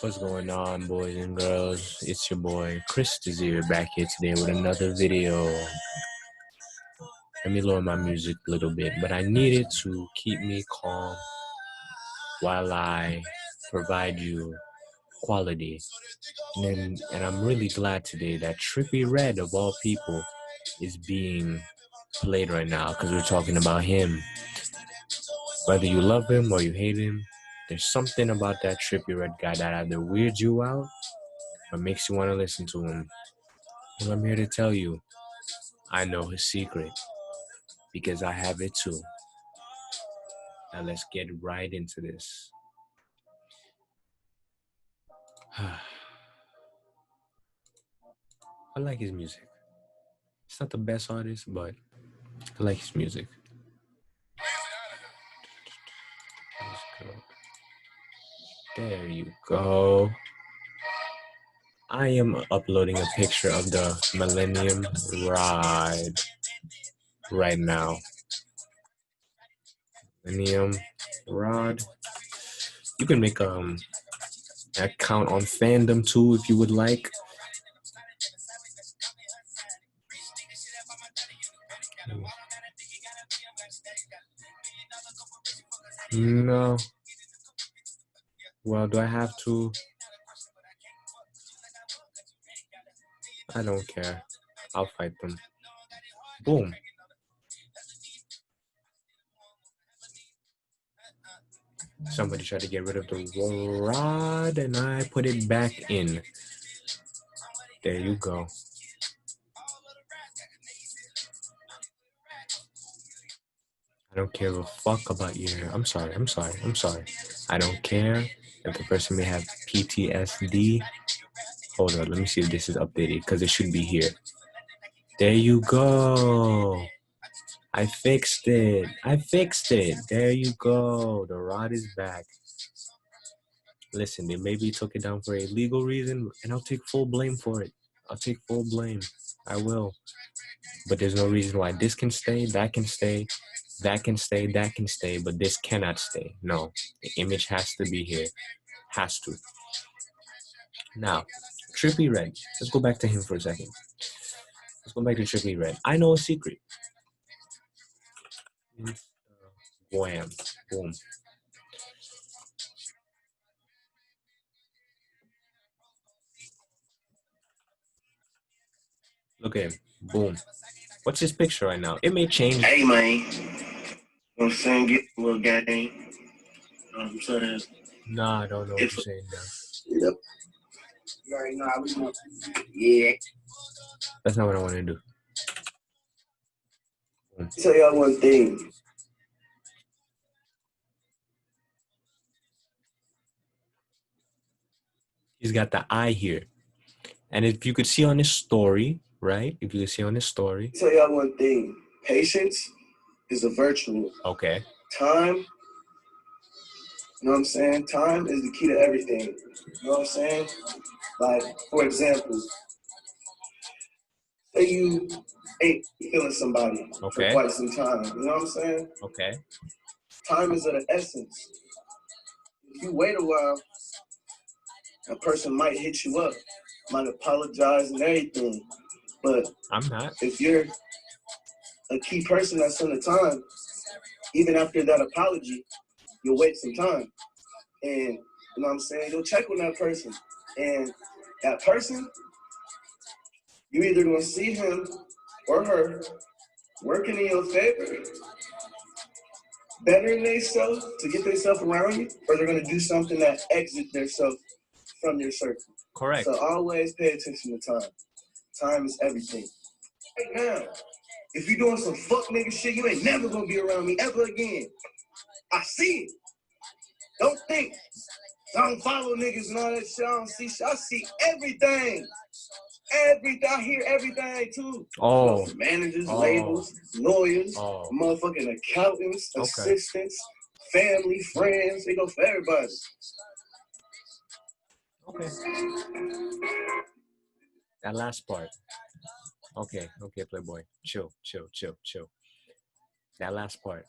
What's going on, boys and girls? It's your boy Chris Desir back here today with another video. Let me lower my music a little bit, but I need it to keep me calm while I provide you quality. And I'm really glad today that Trippie Redd, of all people, is being played right now because we're talking about him. Whether you love him or you hate him, there's something about that Trippie Redd guy that either weirds you out or makes you want to listen to him. And I'm here to tell you, I know his secret because I have it too. Now let's get right into this. I like his music. It's not the best artist, but I like his music. There you go. I am uploading a picture of the Millennium Ride right now. Millennium Rod. You can make an account on fandom too if you would like. No. Well, do I have to? I don't care. I'll fight them. Boom. Somebody tried to get rid of the rod and I put it back in. There you go. I don't care a fuck about your... I'm sorry. I don't care if the person may have PTSD. Hold on, let me see if this is updated because it should be here. There you go. I fixed it. There you go. The rod is back. Listen, they maybe took it down for a legal reason, and I'll take full blame for it. I will. But there's no reason why this can stay, that can stay, that can stay, but this cannot stay. No, the image has to be here. Has to. Now, Trippie Redd. Let's go back to him for a second. Let's go back to Trippie Redd. I know a secret. Wham. Boom. Look at him. Boom. What's his picture right now? It may change. Hey, man. You know what I'm saying? Get a little game. You know what I'm saying? Nah, I don't know what you're saying now. Yep. You already know how we want. Yeah. That's not what I want to do. Boom. Tell y'all one thing. He's got the eye here. And if you could see on his story, right? If you could see on his story. Tell y'all one thing. Patience is a virtue. Okay. Time, you know what I'm saying? Time is the key to everything. You know what I'm saying? Like, for example, say you ain't feeling somebody for quite some time. You know what I'm saying? Okay. Time is of the essence. If you wait a while, a person might hit you up, might apologize and everything. But I'm not. If you're a key person that's in the time, even after that apology, you'll wait some time. And you know what I'm saying? You'll check on that person. And that person, you either gonna see him or her working in your favor, bettering themselves to get themselves around you, or they're gonna do something that exit themselves from your circle. Correct. So always pay attention to time. Time is everything. Right now, if you're doing some fuck nigga shit, you ain't never gonna be around me ever again. I see it. Don't think. I don't follow niggas and all that shit. I don't see shit. I see everything. Everything. I hear everything too. Oh. You know, managers, labels, lawyers, motherfucking accountants, assistants, family, friends. They go for everybody. Okay. That last part. Okay, Playboy. Chill. That last part.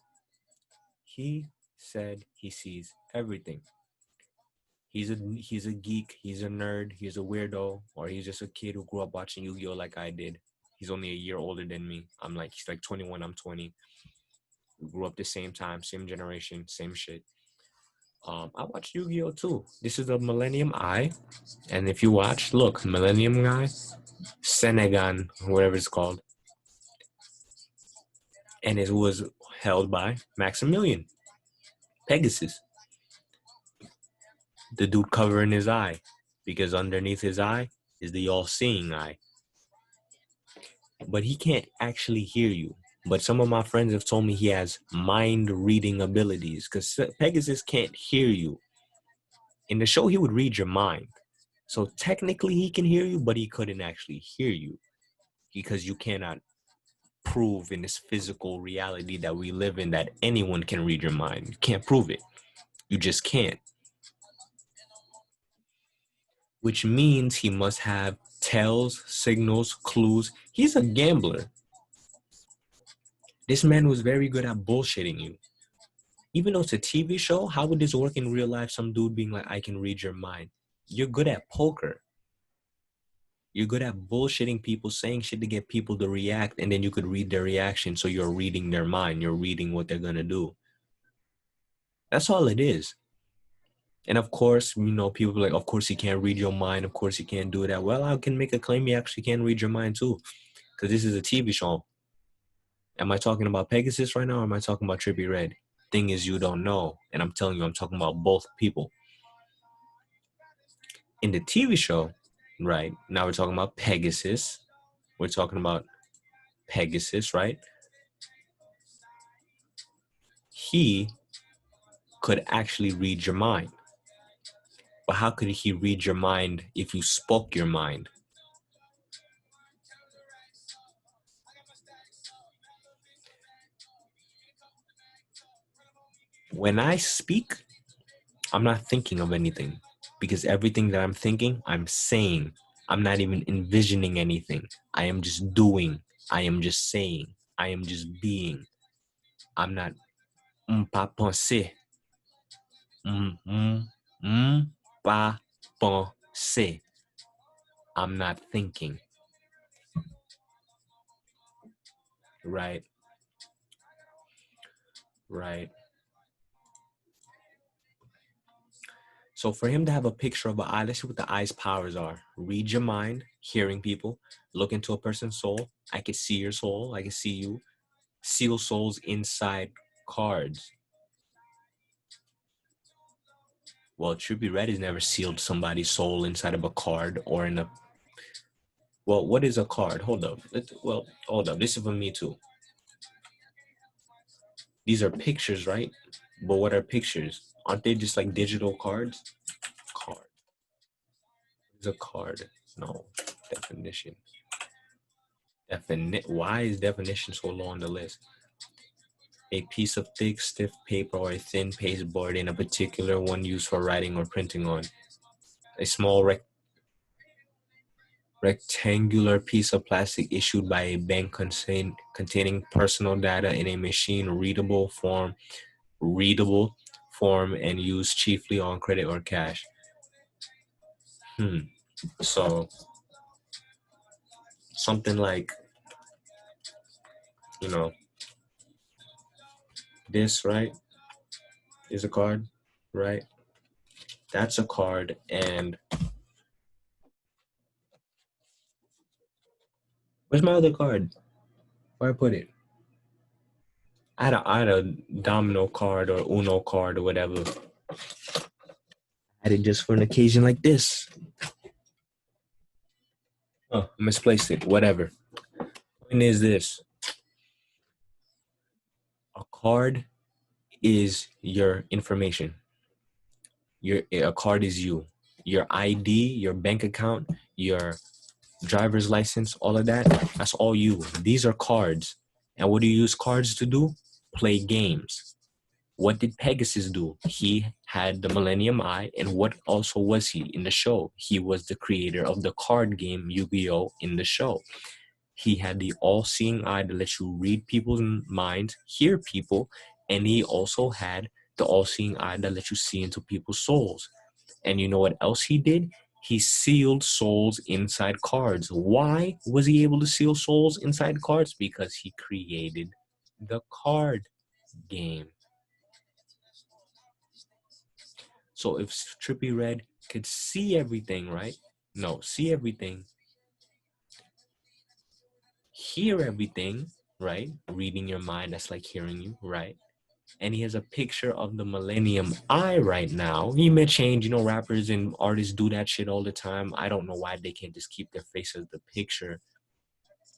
He said he sees everything. He's a geek, he's a nerd, he's a weirdo, or he's just a kid who grew up watching Yu-Gi-Oh like I did. He's only a year older than me. He's like 21, I'm 20. We grew up the same time, same generation, same shit. I watched Yu-Gi-Oh too. This is the Millennium Eye, and if you watch, look, Millennium Eye, Senegan, whatever it's called, and it was held by Maximilian Pegasus, the dude covering his eye, because underneath his eye is the all-seeing eye. But he can't actually hear you. But some of my friends have told me he has mind-reading abilities, because Pegasus can't hear you. In the show, he would read your mind. So technically he can hear you, but he couldn't actually hear you, because you cannot prove in this physical reality that we live in that anyone can read your mind. You can't prove it. You just can't. Which means he must have tells, signals, clues. He's a gambler. This man was very good at bullshitting you. Even though it's a TV show, how would this work in real life? Some dude being like, I can read your mind. You're good at poker. You're good at bullshitting people, saying shit to get people to react, and then you could read their reaction, so you're reading their mind. You're reading what they're gonna do. That's all it is. And of course, people are like, of course he can't read your mind. Of course he can't do that. Well, I can make a claim he actually can read your mind too, because this is a TV show. Am I talking about Pegasus right now, or am I talking about Trippie Redd? Thing is, you don't know, and I'm telling you, I'm talking about both people. In the TV show, right, now we're talking about Pegasus. We're talking about Pegasus, right? He could actually read your mind. But how could he read your mind if you spoke your mind? When I speak, I'm not thinking of anything, because everything that I'm thinking, I'm saying. I'm not even envisioning anything. I am just doing. I am just saying. I am just being. I'm not pas penser. Pas penser. I'm not thinking. Right. Right. So for him to have a picture of an eye, let's see what the eye's powers are. Read your mind, hearing people, look into a person's soul. I can see your soul. I can see you. Seal souls inside cards. Well, Trippie Redd has never sealed somebody's soul inside of a card or in a... Well, what is a card? Hold up. Hold up. This is for me too. These are pictures, right? But what are pictures? Aren't they just like digital cards? Card. It's a card. No. Definition. Why is definition so low on the list? A piece of thick, stiff paper or a thin pasteboard, in a particular one used for writing or printing on. A small rectangular piece of plastic issued by a bank containing personal data in a machine readable form and used chiefly on credit or cash. So something like, this, right, is a card, right? That's a card. And where's my other card? Where I put it? I had a domino card or Uno card or whatever. I had it just for an occasion like this. Oh, I misplaced it. Whatever. Point is this. A card is your information. A card is you. Your ID, your bank account, your driver's license, all of that, that's all you. These are cards. And what do you use cards to do? Play games. What did Pegasus do? He had the Millennium Eye, and what also was he in the show? He was the creator of the card game Yu-Gi-Oh! In the show. He had the all-seeing eye to let you read people's minds, hear people, and he also had the all-seeing eye that lets you see into people's souls. And you know what else he did? He sealed souls inside cards. Why was he able to seal souls inside cards? Because he created the card game. So if Trippie Redd could see everything, right? No, see everything, hear everything, right? Reading your mind, that's like hearing you, right? And he has a picture of the Millennium Eye right now. He may change, you know, rappers and artists do that shit all the time. I don't know why they can't just keep their face as the picture.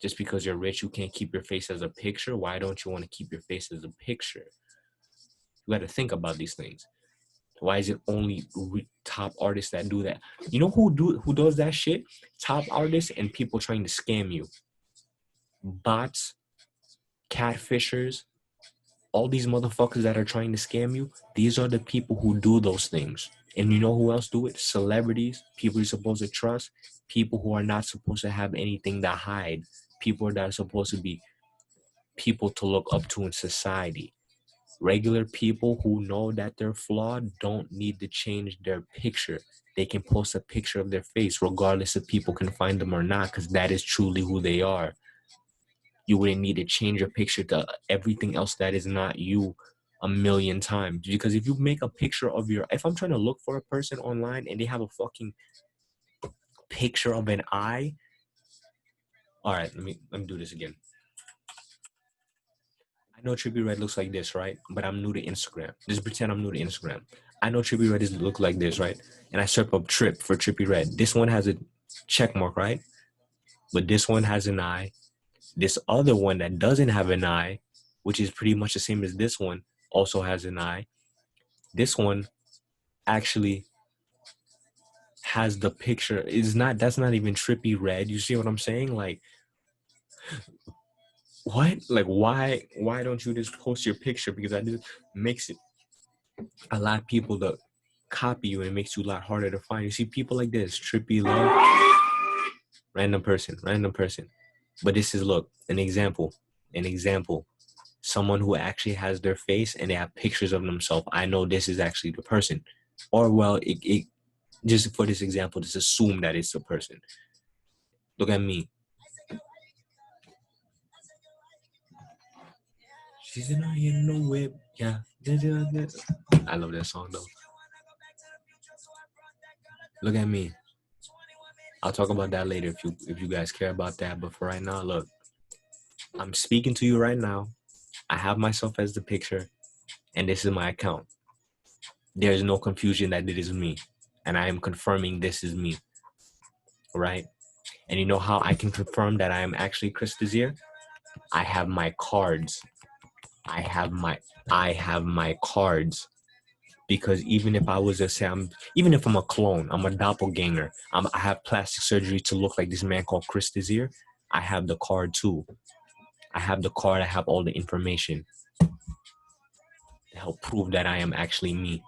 Just because you're rich, you can't keep your face as a picture. Why don't you want to keep your face as a picture? You got to think about these things. Why is it only top artists that do that? You know who does that shit? Top artists and people trying to scam you. Bots, catfishers, all these motherfuckers that are trying to scam you, these are the people who do those things. And you know who else do it? Celebrities, people you're supposed to trust, people who are not supposed to have anything to hide, people that are supposed to be people to look up to in society. Regular people who know that they're flawed don't need to change their picture. They can post a picture of their face regardless if people can find them or not, because that is truly who they are. You wouldn't need to change your picture to everything else that is not you a million times. Because if you make a picture of if I'm trying to look for a person online and they have a fucking picture of an eye. All right, let me do this again. I know Trippie Redd looks like this, right? But I'm new to Instagram. Just pretend I'm new to Instagram. I know Trippie Redd look like this, right? And I search up Trip for Trippie Redd. This one has a check mark, right? But this one has an eye. This other one that doesn't have an eye, which is pretty much the same as this one, also has an eye. This one actually has the picture. That's not even Trippie Redd. You see what I'm saying? Like, what? Like, why don't you just post your picture? Because that just makes it a lot of people to copy you, and it makes you a lot harder to find. You see people like this, Trippy Love, random person. But this is, look, an example. Someone who actually has their face and they have pictures of themselves. I know this is actually the person. Or, well, it just for this example, just assume that it's the person. Look at me. She's in the whip. Yeah. I love that song though. Look at me. I'll talk about that later if you guys care about that. But for right now, look, I'm speaking to you right now. I have myself as the picture, and this is my account. There is no confusion that it is me, and I am confirming this is me, right? And you know how I can confirm that I am actually Chris Desir? I have my cards. I have my cards. Because even if I was to say even if I'm a clone, I'm a doppelganger, I have plastic surgery to look like this man called Chris Desir, I have the card too. I have the card, I have all the information to help prove that I am actually me.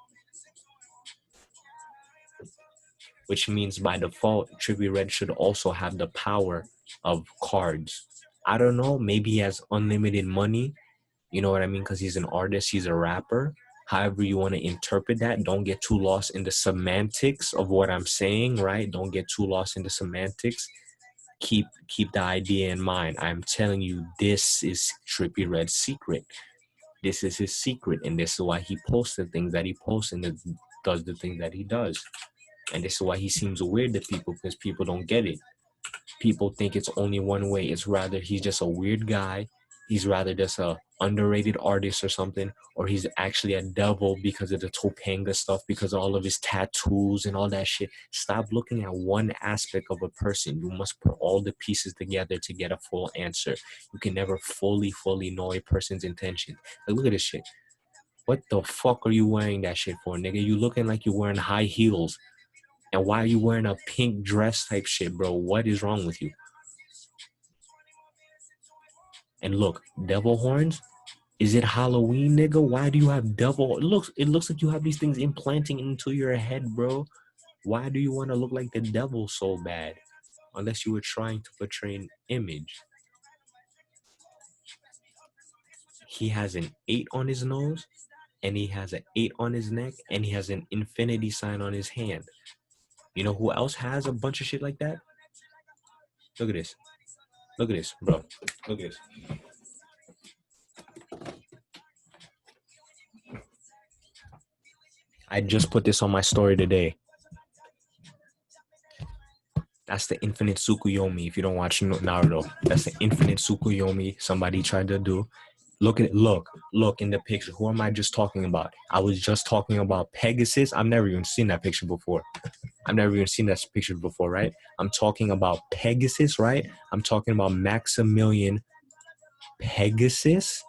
Which means by default, Trippie Redd should also have the power of cards. I don't know, maybe he has unlimited money, you know what I mean? Because he's an artist, he's a rapper. However you want to interpret that, don't get too lost in the semantics of what I'm saying, right? Don't get too lost in the semantics. Keep the idea in mind. I'm telling you, this is Trippie Redd's secret. This is his secret, and this is why he posts the things that he posts and does the things that he does. And this is why he seems weird to people, because people don't get it. People think it's only one way. It's rather he's just a weird guy. He's rather just a underrated artist or something, or he's actually a devil because of the Topanga stuff, because of all of his tattoos and all that shit. Stop looking at one aspect of a person. You must put all the pieces together to get a full answer. You can never fully know a person's intention. Like, look at this shit. What the fuck are you wearing that shit for, nigga? You looking like you're wearing high heels. And why are you wearing a pink dress type shit, bro? What is wrong with you? And look, devil horns. Is it Halloween, nigga? Why do you have devil? It looks like you have these things implanting into your head, bro. Why do you want to look like the devil so bad? Unless you were trying to portray an image. He has an 8 on his nose. and he has an 8 on his neck, and he has an infinity sign on his hand. You know who else has a bunch of shit like that? Look at this. Look at this, bro. Look at this. I just put this on my story today. That's the infinite Tsukuyomi. If you don't watch Naruto, that's the infinite Tsukuyomi somebody tried to do. Look at it. Look in the picture. Who am I just talking about? I was just talking about Pegasus. I've never even seen that picture before. Right? I'm talking about Pegasus, right? I'm talking about Maximilian Pegasus.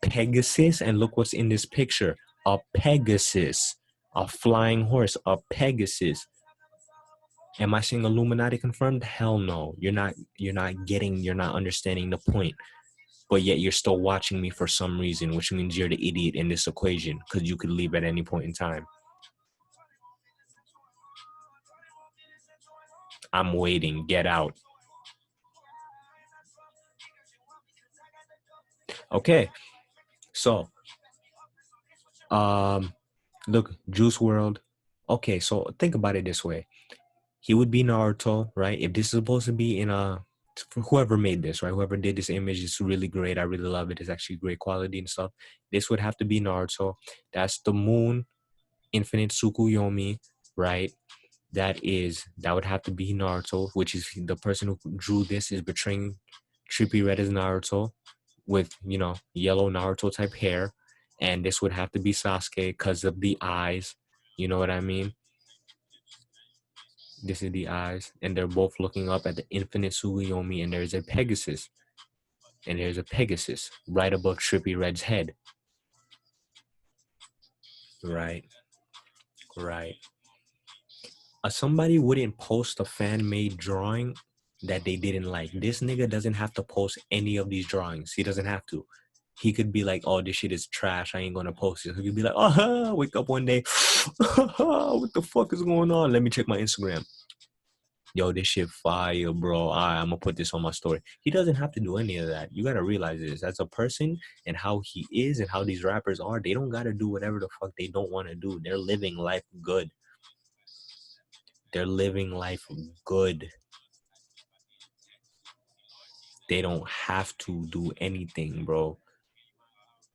And look what's in this picture. A Pegasus. A flying horse. A Pegasus. Am I saying Illuminati confirmed? Hell no. You're not understanding the point. But yet you're still watching me for some reason, which means you're the idiot in this equation, because you could leave at any point in time. I'm waiting. Get out. Okay. So, look, Juice WRLD. Okay, so think about it this way. He would be Naruto, right? If this is supposed to be in a, for whoever made this, right? Whoever did this image is really great. I really love it. It's actually great quality and stuff. This would have to be Naruto. That's the moon, infinite Tsukuyomi, right? That would have to be Naruto, which is the person who drew this is portraying Trippie Redd as Naruto with, yellow Naruto type hair. And this would have to be Sasuke because of the eyes. You know what I mean? This is the eyes. And they're both looking up at the infinite Tsukuyomi, and there's a Pegasus. And there's a Pegasus right above Trippie Redd's head. Right. Somebody wouldn't post a fan-made drawing that they didn't like. This nigga doesn't have to post any of these drawings. He doesn't have to. He could be like, oh, this shit is trash. I ain't gonna post it. He could be like, oh, wake up one day. What the fuck is going on? Let me check my Instagram. Yo, this shit fire, bro. I'm gonna put this on my story. He doesn't have to do any of that. You gotta realize this. As a person and how he is and how these rappers are, they don't gotta do whatever the fuck they don't want to do. They're living life good. They're living life good. They don't have to do anything, bro.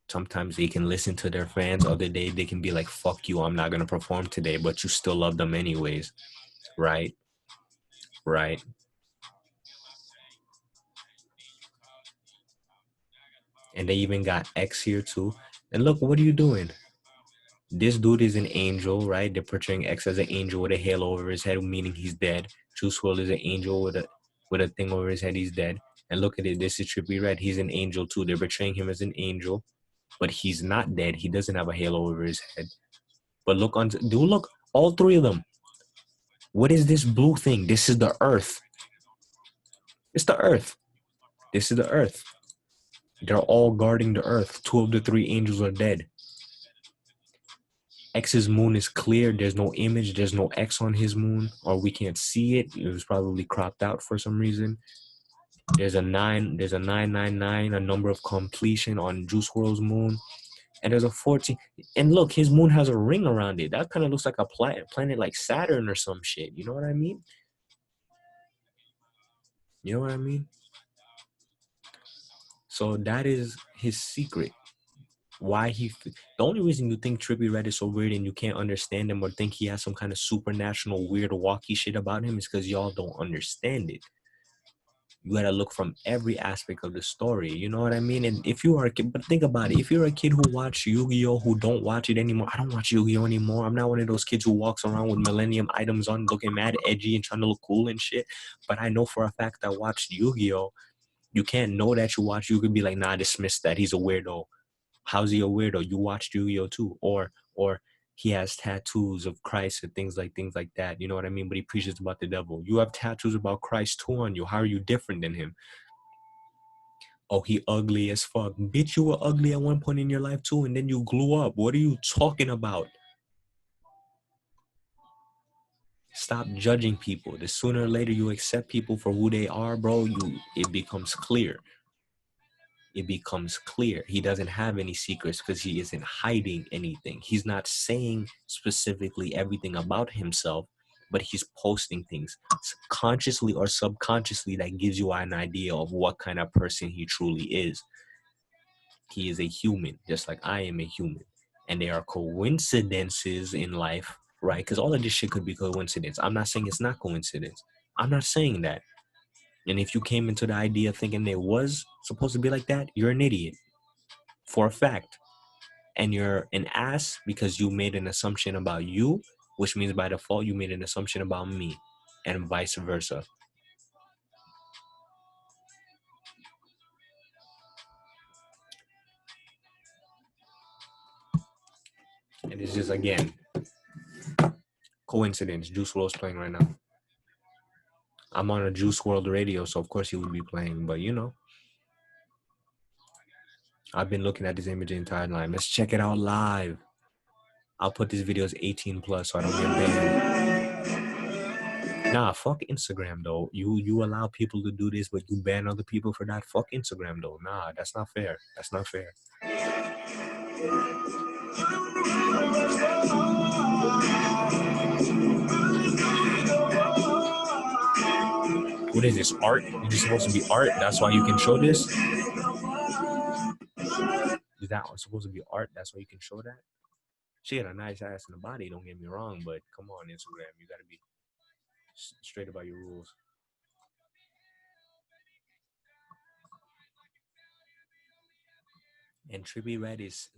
Sometimes they can listen to their fans. Other day they can be like, fuck you, I'm not gonna perform today, but you still love them anyways. Right? And they even got X here too. And look, what are you doing? This dude is an angel, right? They're portraying X as an angel with a halo over his head, meaning he's dead. Juice WRLD is an angel with a thing over his head, he's dead. And look at it, this is Trippie Redd. He's an angel too. They're portraying him as an angel, but he's not dead. He doesn't have a halo over his head. But look, all three of them. What is this blue thing? This is the Earth. It's the Earth. This is the Earth. They're all guarding the Earth. 2 of the 3 angels are dead. X's moon is clear. There's no image. There's no X on his moon, or we can't see it. It was probably cropped out for some reason. There's a 9. There's a 999, a number of completion on Juice WRLD's moon. And there's a 14. And look, his moon has a ring around it. That kind of looks like a planet like Saturn or some shit. You know what I mean? So that is his secret. Why the only reason you think Trippie Redd is so weird and you can't understand him or think he has some kind of supernatural weird walkie shit about him is because y'all don't understand it. You gotta look from every aspect of the story. You know what I mean? And if you are a kid, but think about it. If you're a kid who watched Yu-Gi-Oh, who don't watch it anymore, I don't watch Yu-Gi-Oh anymore. I'm not one of those kids who walks around with Millennium items on, looking mad edgy and trying to look cool and shit. But I know for a fact I watched Yu-Gi-Oh. You can't know that you watch. You could be like, nah, dismiss that. He's a weirdo. How's he a weirdo? You watched Yu-Gi-Oh too, or he has tattoos of Christ and things like that. You know what I mean? But he preaches about the devil. You have tattoos about Christ too on you. How are you different than him? Oh, he ugly as fuck. Bitch, you were ugly at one point in your life too, and then you grew up. What are you talking about? Stop judging people. The sooner or later you accept people for who they are, bro, it becomes clear. it becomes clear. He doesn't have any secrets because he isn't hiding anything. He's not saying specifically everything about himself, but he's posting things consciously or subconsciously that gives you an idea of what kind of person he truly is. He is a human, just like I am a human. And there are coincidences in life, right? Because all of this shit could be coincidence. I'm not saying it's not coincidence. I'm not saying that. And if you came into the idea thinking it was supposed to be like that, you're an idiot for a fact. And you're an ass because you made an assumption about you, which means by default you made an assumption about me, and vice versa. And it's just, again, coincidence. Juice WRLD's playing right now. I'm on a Juice WRLD radio, so of course he would be playing, but you know, I've been looking at this image the entire time. Let's check it out live. I'll put this video as 18 plus so I don't get banned. Nah, fuck Instagram though. You allow people to do this, but you ban other people for that. Fuck Instagram though. Nah, that's not fair. That's not fair. What is this, art? Is this supposed to be art? That's why you can show this? Is that supposed to be art? That's why you can show that? She had a nice ass in the body, don't get me wrong, but come on, Instagram, you gotta be straight about your rules. And Trippie Redd he's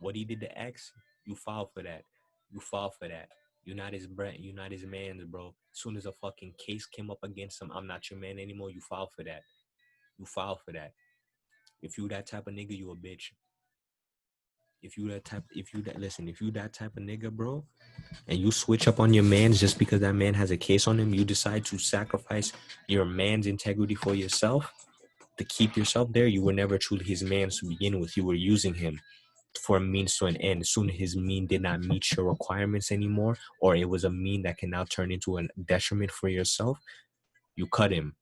what he did to X, you fall for that. You fall for that. You're not his you're not his man, bro. As soon as a fucking case came up against him, I'm not your man anymore, you fall for that. You fall for that. If you that type of nigga, you a bitch. If you that type if you that type of nigga, bro, and you switch up on your mans just because that man has a case on him, you decide to sacrifice your man's integrity for yourself to keep yourself there, you were never truly his man to begin with. You were using him for a means to an end. As soon as his mean did not meet your requirements anymore, or it was a mean that can now turn into a detriment for yourself, you cut him,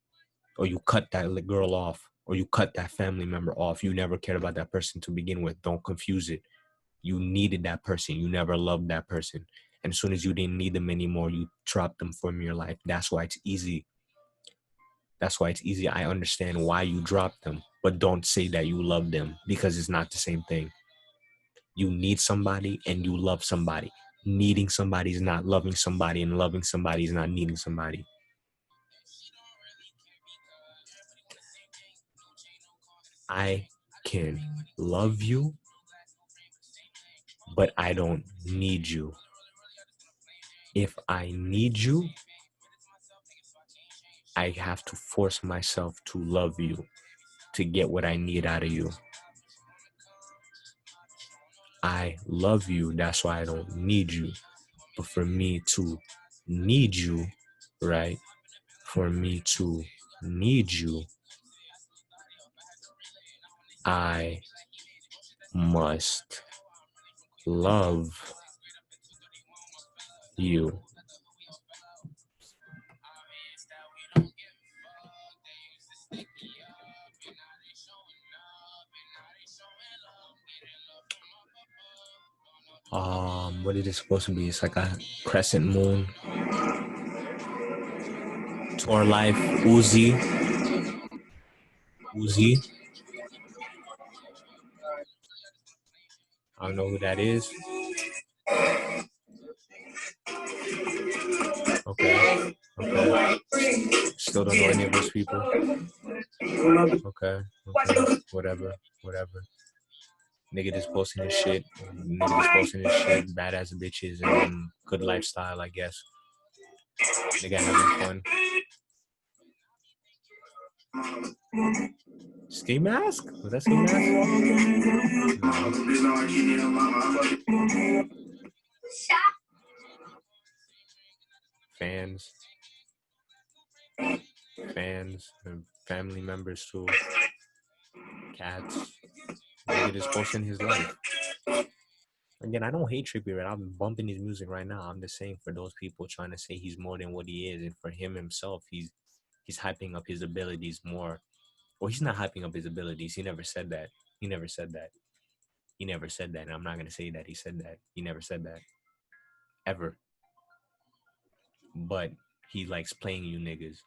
or you cut that girl off, or you cut that family member off. You never cared about that person to begin with. Don't confuse it. You needed that person. You never loved that person. And as soon as you didn't need them anymore, you dropped them from your life. That's why it's easy. That's why it's easy. I understand why you dropped them, but don't say that you love them, because it's not the same thing. You need somebody and you love somebody. Needing somebody is not loving somebody, and loving somebody is not needing somebody. I can love you, but I don't need you. If I need you, I have to force myself to love you to get what I need out of you. I love you, that's why I don't need you. But for me to need you, right? For me to need you, I must love you. What is it supposed to be? It's like a crescent moon. Tour Life, Uzi. I don't know who that is. Okay. Still don't know any of those people. Okay. Whatever. Nigga just posting his shit. Badass bitches and good lifestyle, I guess. Nigga having fun. Ski mask? Was that ski mask? No. Fans and family members too. Cats. Nigga just posting his life. Again, I don't hate Trippie Redd. I'm bumping his music right now. I'm just saying, for those people trying to say he's more than what he is, and for him himself, he's hyping up his abilities more Well, he's not hyping up his abilities. He never said that. He never said that. He never said that. And I'm not gonna say that he said that. He never said that. Ever. But he likes playing you niggas.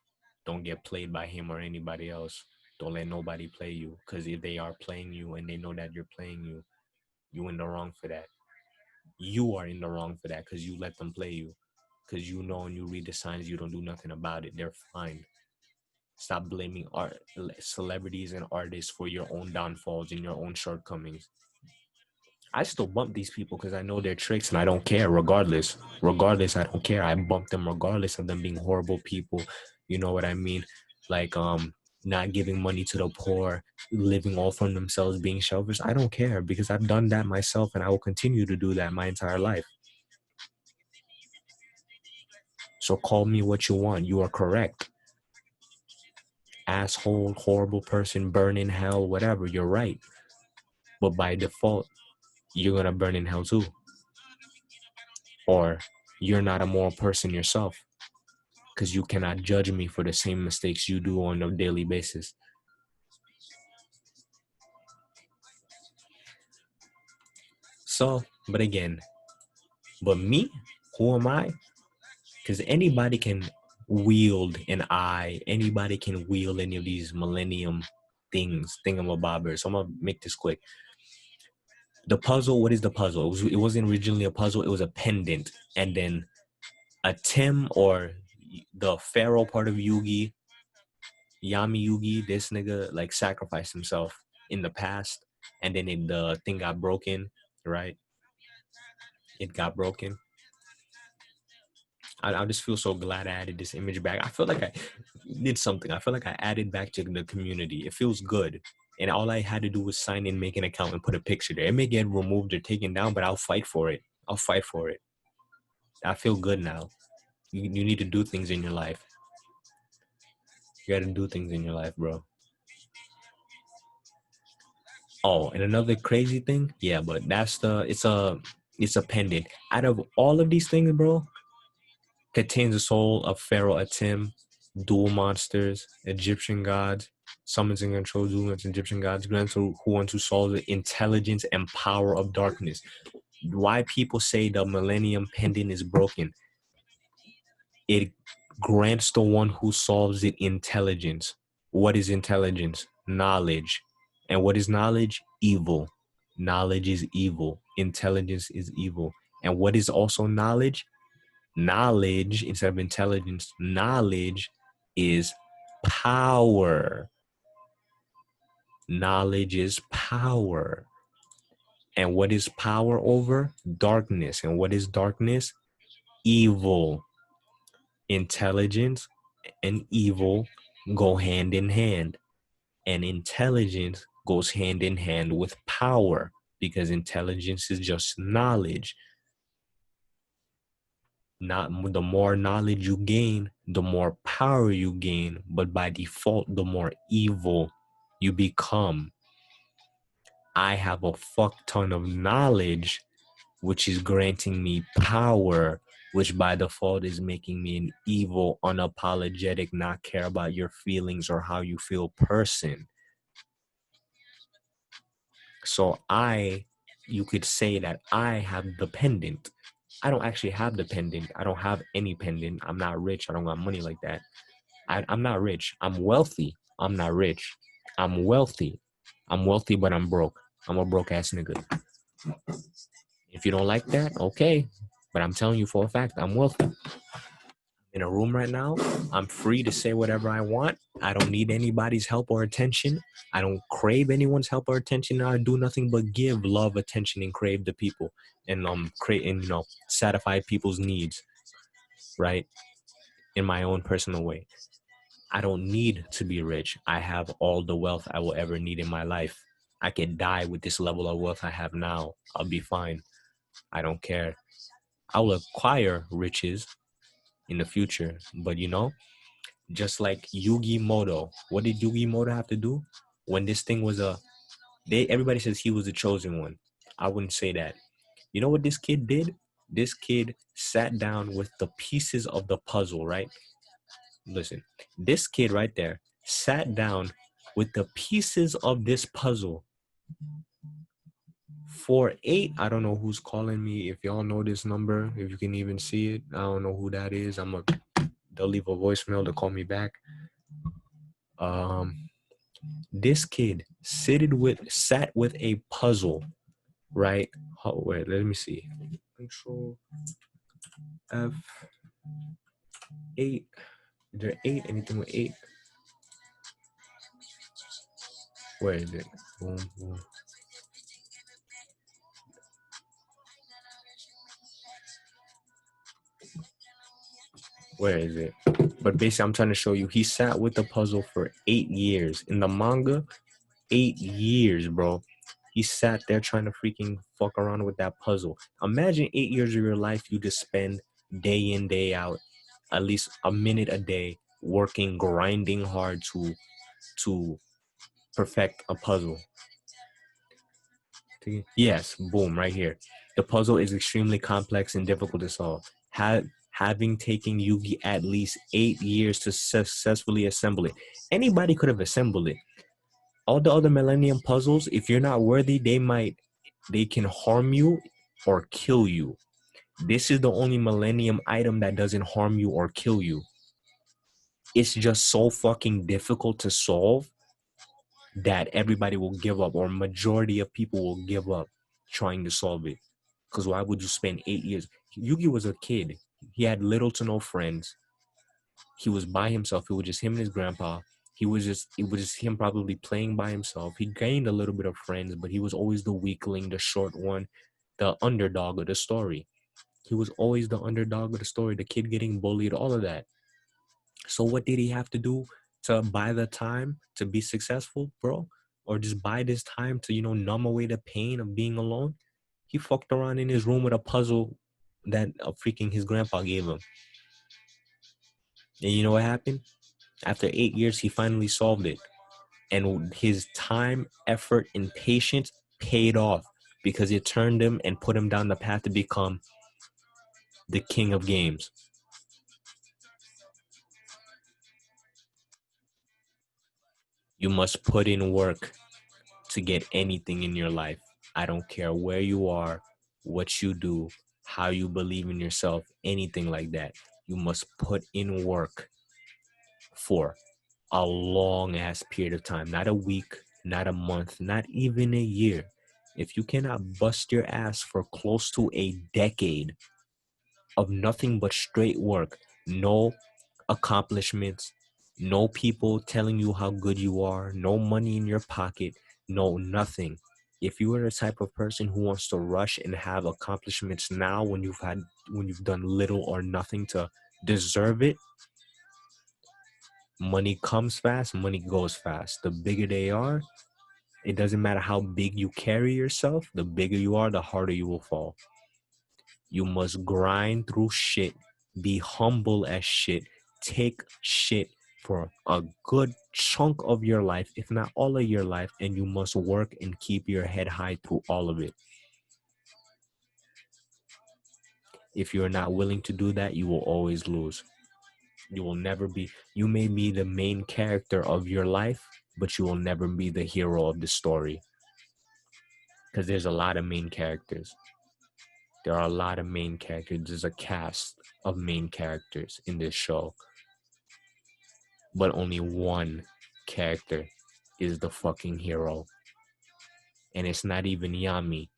Don't get played by him or anybody else. Don't let nobody play you. Cause if they are playing you and they know that you're playing you, you in the wrong for that. You are in the wrong for that because you let them play you. Because you know and you read the signs, you don't do nothing about it. They're fine. Stop blaming celebrities and artists for your own downfalls and your own shortcomings. I still bump these people because I know their tricks and I don't care regardless. Regardless, I don't care. I bump them regardless of them being horrible people. You know what I mean? Like not giving money to the poor, living all from themselves, being selfish. I don't care because I've done that myself and I will continue to do that my entire life. So call me what you want. You are correct. Asshole, horrible person, burn in hell, whatever. You're right. But by default, you're going to burn in hell too. Or you're not a moral person yourself because you cannot judge me for the same mistakes you do on a daily basis. So, but again, but me, who am I? Because anybody can wield an eye. Anybody can wield any of these millennium things, thingamabobbers. So I'm going to make this quick. The puzzle, what is the puzzle? It wasn't originally a puzzle. It was a pendant. And then a Tim or the pharaoh part of Yugi, Yami Yugi, this nigga like sacrificed himself in the past. And then the thing got broken, right? It got broken. I just feel so glad I added this image back. I feel like I did something. I feel like I added back to the community. It feels good. And all I had to do was sign in, make an account, and put a picture there. It may get removed or taken down, but I'll fight for it. I'll fight for it. I feel good now. You need to do things in your life. You gotta do things in your life, bro. Oh, and another crazy thing, yeah, but it's a pendant. Out of all of these things, bro, contains the soul of Pharaoh Atim, dual monsters, Egyptian gods, summons and controls dual Egyptian gods, grants who want to solve the intelligence and power of darkness. Why people say the Millennium Pendant is broken? It grants the one who solves it intelligence. What is intelligence? Knowledge. And what is knowledge? Evil. Knowledge is evil. Intelligence is evil. And what is also knowledge? Knowledge, instead of intelligence, knowledge is power. Knowledge is power. And what is power over? Darkness. And what is darkness? Evil. Intelligence and evil go hand in hand. And intelligence goes hand in hand with power because intelligence is just knowledge. Not the more knowledge you gain, the more power you gain, but by default, the more evil you become. I have a fuck ton of knowledge, which is granting me power, which by default is making me an evil, unapologetic, not care about your feelings or how you feel person. So you could say that I have the pendant. I don't actually have the pendant. I don't have any pendant. I'm not rich. I don't got money like that. I'm not rich. I'm wealthy. I'm not rich. I'm wealthy. I'm wealthy, but I'm broke. I'm a broke ass nigga. If you don't like that, okay. But I'm telling you for a fact, I'm wealthy. In a room right now, I'm free to say whatever I want. I don't need anybody's help or attention. I don't crave anyone's help or attention. I do nothing but give love, attention, and crave the people, and create and satisfy people's needs, right? In my own personal way. I don't need to be rich. I have all the wealth I will ever need in my life. I can die with this level of wealth I have now. I'll be fine. I don't care. I will acquire riches in the future, but just like Yugi Moto. What did Yugi Moto have to do? When this thing was everybody says he was the chosen one. I wouldn't say that. You know what this kid did? This kid sat down with the pieces of the puzzle, right? Listen, this kid right there sat down with the pieces of this puzzle. For 8, I don't know who's calling me. If y'all know this number, if you can even see it, I don't know who that is. They'll leave a voicemail to call me back. This kid sat with a puzzle, right? Oh, wait, let me see. Control F8. Is there 8? Anything with 8? Where is it? Boom, boom. Where is it? But basically, I'm trying to show you. He sat with the puzzle for 8 years. In the manga, 8 years, bro. He sat there trying to freaking fuck around with that puzzle. Imagine 8 years of your life you just spend day in, day out, at least a minute a day, working, grinding hard to perfect a puzzle. Yes, boom, right here. The puzzle is extremely complex and difficult to solve. Having taken Yugi at least 8 years to successfully assemble it. Anybody could have assembled it. All the other Millennium puzzles, if you're not worthy, they can harm you or kill you. This is the only Millennium item that doesn't harm you or kill you. It's just so fucking difficult to solve that everybody will give up, or majority of people will give up trying to solve it. Because why would you spend 8 years? Yugi was a kid. He had little to no friends. He was by himself. It was just him and his grandpa. It was just him probably playing by himself. He gained a little bit of friends, but he was always the weakling, the short one, the underdog of the story. He was always the underdog of the story, the kid getting bullied, all of that. So what did he have to do to buy the time to be successful, bro? Or just buy this time to, numb away the pain of being alone? He fucked around in his room with a puzzle that freaking his grandpa gave him. And you know what happened? After 8 years, he finally solved it. And his time, effort, and patience paid off because it turned him and put him down the path to become the king of games. You must put in work to get anything in your life. I don't care where you are, what you do, how you believe in yourself, anything like that. You must put in work for a long ass period of time, not a week, not a month, not even a year. If you cannot bust your ass for close to a decade of nothing but straight work, no accomplishments, no people telling you how good you are, no money in your pocket, no nothing. If you are the type of person who wants to rush and have accomplishments now when you've done little or nothing to deserve it, money comes fast, money goes fast. The bigger they are, it doesn't matter how big you carry yourself, the bigger you are, the harder you will fall. You must grind through shit, be humble as shit, take shit for a good chunk of your life, if not all of your life, and you must work and keep your head high through all of it. If you're not willing to do that, you will always lose. You will never be, you may be the main character of your life, but you will never be the hero of the story. Because there's a lot of main characters. There are a lot of main characters. There's a cast of main characters in this show. But only one character is the fucking hero. And it's not even Yami.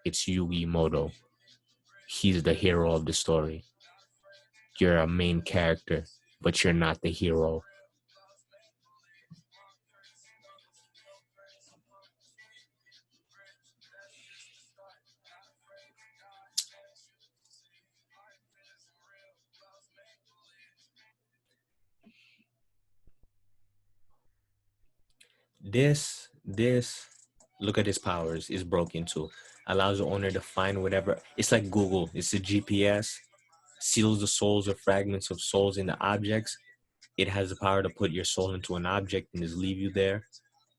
It's Yugi Moto. He's the hero of the story. You're a main character, but you're not the hero. This, look at his powers. It's broken too. Allows the owner to find whatever. It's like Google. It's a GPS. Seals the souls or fragments of souls into objects. It has the power to put your soul into an object and just leave you there.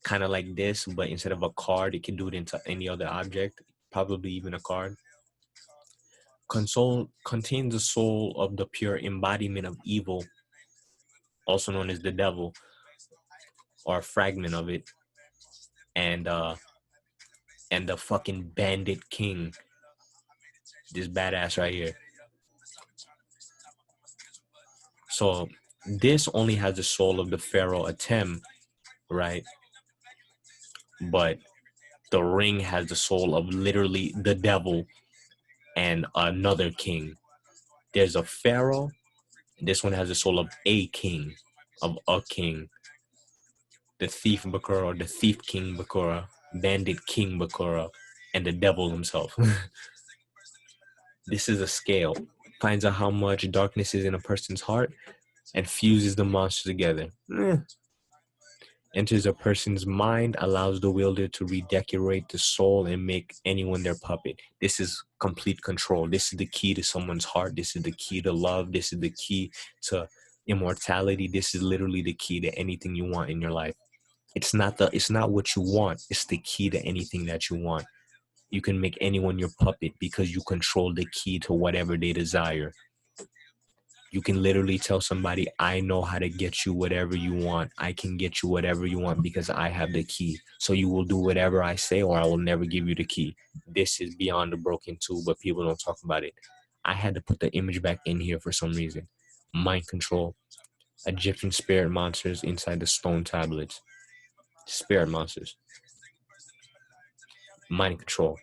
Kind of like this, but instead of a card, it can do it into any other object, probably even a card. Console contains the soul of the pure embodiment of evil, also known as the devil. or a fragment of it, and the fucking bandit king, this badass right here. So this only has the soul of the pharaoh Atem, right? But the ring has the soul of literally the devil and another king. There's a pharaoh. This one has the soul of a king, the thief Bakura, the thief king Bakura, bandit king Bakura, and the devil himself. This is a scale. Finds out how much darkness is in a person's heart and fuses the monsters together. Enters a person's mind, allows the wielder to redecorate the soul and make anyone their puppet. This is complete control. This is the key to someone's heart. This is the key to love. This is the key to immortality. This is literally the key to anything you want in your life. It's not what you want. It's the key to anything that you want. You can make anyone your puppet because you control the key to whatever they desire. You can literally tell somebody, I know how to get you whatever you want. I can get you whatever you want because I have the key. So you will do whatever I say or I will never give you the key. This is beyond the broken tool, but people don't talk about it. I had to put the image back in here for some reason. Mind control. Egyptian spirit monsters inside the stone tablets. Spirit monsters. Mind control.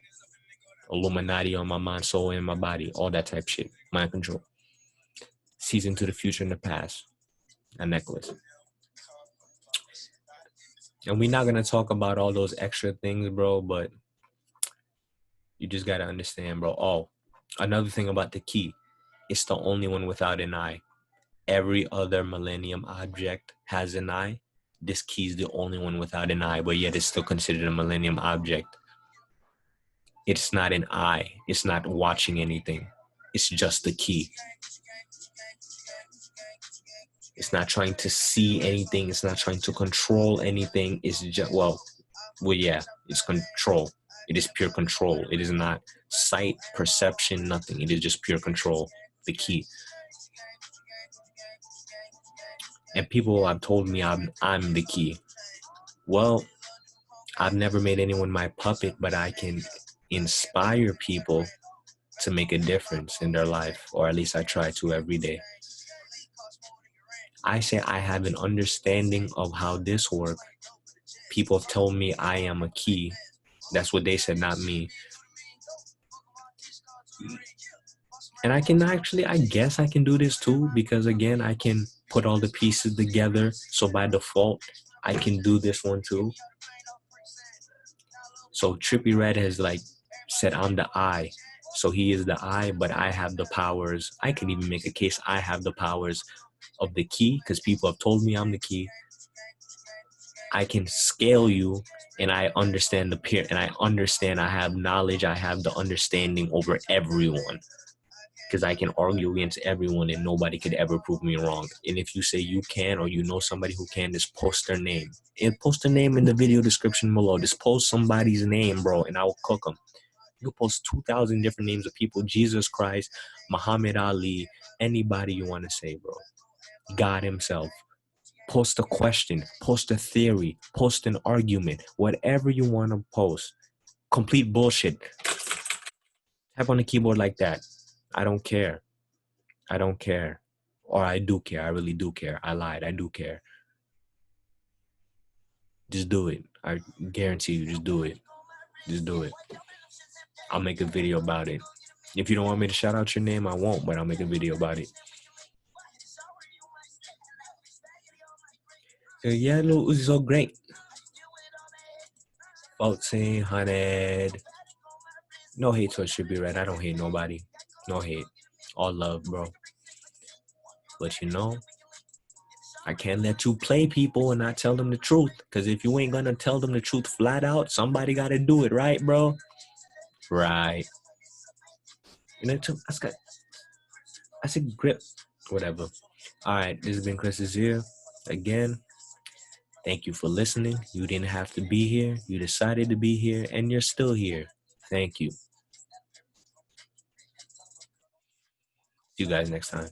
Illuminati on my mind, soul, and my body. All that type shit. Mind control. Sees into the future and the past. A necklace. And we're not going to talk about all those extra things, bro, but you just got to understand, bro. Oh, another thing about the key. It's the only one without an eye. Every other millennium object has an eye. This key is the only one without an eye, but yet it's still considered a millennium object. It's not an eye. It's not watching anything. It's just the key. It's not trying to see anything. It's not trying to control anything. It's just, well, yeah, it's control. It is pure control. It is not sight, perception, nothing. It is just pure control, the key. And people have told me I'm the key. Well, I've never made anyone my puppet, but I can inspire people to make a difference in their life, or at least I try to every day. I say I have an understanding of how this works. People have told me I am a key. That's what they said, not me. And I can actually, I guess I can do this too, because again, I can put all the pieces together. So by default, I can do this one too. So Trippie Redd has like said, I'm the eye. So he is the eye, but I have the powers. I can even make a case I have the powers of the key because people have told me I'm the key. I can scale you and I understand the peer and I understand I have knowledge. I have the understanding over everyone because I can argue against everyone and nobody could ever prove me wrong. And if you say you can or you know somebody who can, just post their name. And post their name in the video description below. Just post somebody's name, bro, and I will cook them. You post 2,000 different names of people. Jesus Christ, Muhammad Ali, anybody you want to say, bro. God himself. Post a question, post a theory, post an argument, whatever you want to post. Complete bullshit. Tap on the keyboard like that. I don't care. I don't care. Or I do care. I really do care. I lied. I do care. Just do it. I guarantee you, just do it. Just do it. I'll make a video about it. If you don't want me to shout out your name, I won't, but I'll make a video about it. Yeah, it was so great. 1,400. No hate towards Trippie Redd. I don't hate nobody. No hate. All love, bro. But you know, I can't let you play people and not tell them the truth. Because if you ain't gonna tell them the truth flat out, somebody gotta do it, right, bro? Right. You know, I said grip. Whatever. Alright, this has been Chris is here. Again, thank you for listening. You didn't have to be here. You decided to be here, and you're still here. Thank you. See you guys next time.